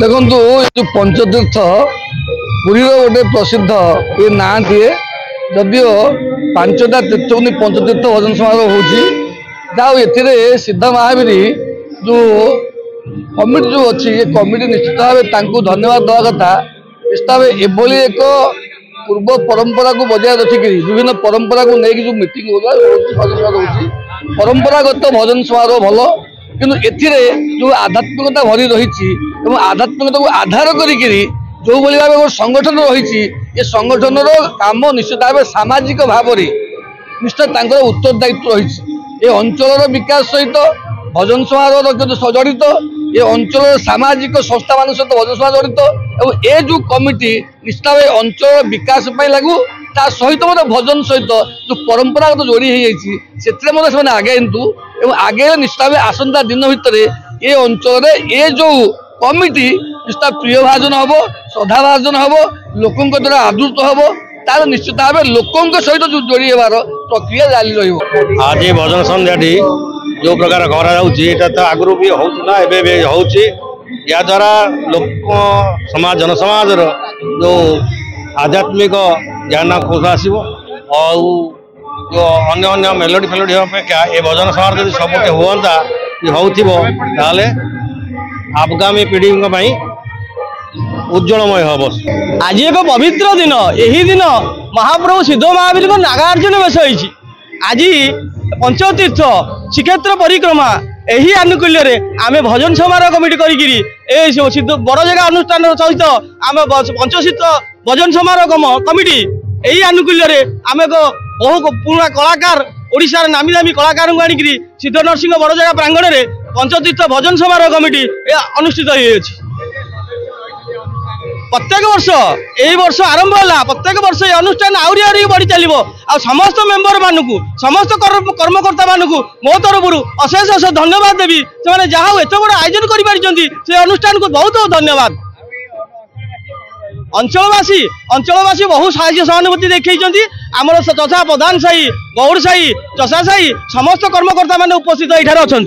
देखु ये पंचतीर्थ पुरी गोटे प्रसिद्ध ये ना दिए जदियो पांचटा तीर्थ पंचतीर्थ भजन समारोह हो सिद्धा महावीर जो कमिटी जो अच्छी ये कमिटी निश्चित भाव धन्यवाद दवा कथा निश्चित भाव एभली एक पूर्व परंपरा को बजाय रखिक विभिन्न परंपरा को लेकिन जो मीटिंग हो परंपरागत भजन समारोह भल किंतु जो आध्यात्मिकता भरी रही आध्यात्मिकता को आधार करी जो भाई भाव संगठन रही ये संगठन काम निश्चित भाव सामाजिक भाव निश्चित उत्तरदायित्व रही ये अंचल विकास सहित भजन समारोह जड़ित ये अंचल सामाजिक संस्था मान सहित भजन समारोह जड़ित और ये जो कमिटी निश्चित भाव अंचल विकास लागू ता सहित भजन सहित जो परंपरागत जोड़ी से आगे आगे निश्चित भाव आसंता दिन भितर ये अंचल ये जो कमिटी निश्चित प्रिय भाजन हम श्रद्धा भाजन हम लोकों द्वारा आदृत हम तार निश्चित भाव लोकों सहित जो जोड़ी होवार प्रक्रिया जारी रही। आज भजन संध्याटी जो प्रकार करा तो आगु भी होता या द्वारा लोक समाज जनसमाज जो आध्यात्मिक ज्ञान कोष आसो जो अन्य मेलोडी फेलोडी अपेक्षा ये भजन समारोह जो सबुटे होता आगामी पीढ़ी उज्जवलमय हम। आज एक पवित्र दिन यही दिन महाप्रभु सिद्ध महावीर को नागार्जुन बेश होती आज पंचतीर्थ श्रीक्षेत्र परिक्रमा यही आनुकूल्य आम भजन समारोह कमिटी करी बड़ जगह अनुष्ठान सहित आम पंचशीत भजन समारोह कमिटी यही आनुकूल्य आम एक बहु पुराना कलाकार ओडिशार नामी दामी कलाकार को आनिक सिद्ध नरसिंह बड़ जगह प्रांगण में पंचतीर्थ भजन समारोह कमिटी अनुष्ठित हो प्रत्येक वर्ष यही वर्ष आरंभ है प्रत्येक वर्ष ये अनुष्ठान आहरी बढ़ी चलो आ समस्त मेंबर मानक समस्त कर्मकर्ता मानक मो तरफ अशेष अशेष धन्यवाद देवी से जहाँ एत बड़ आयोजन कर अनुष्ठान को बहुत बहुत धन्यवाद। अंचलवासी बहु साहय सहानुभूति देखते आमर तथा प्रधान साही गौड़ साही चषा साही समस्त कर्मकर्ता मान उपस्थित ये अच्छा।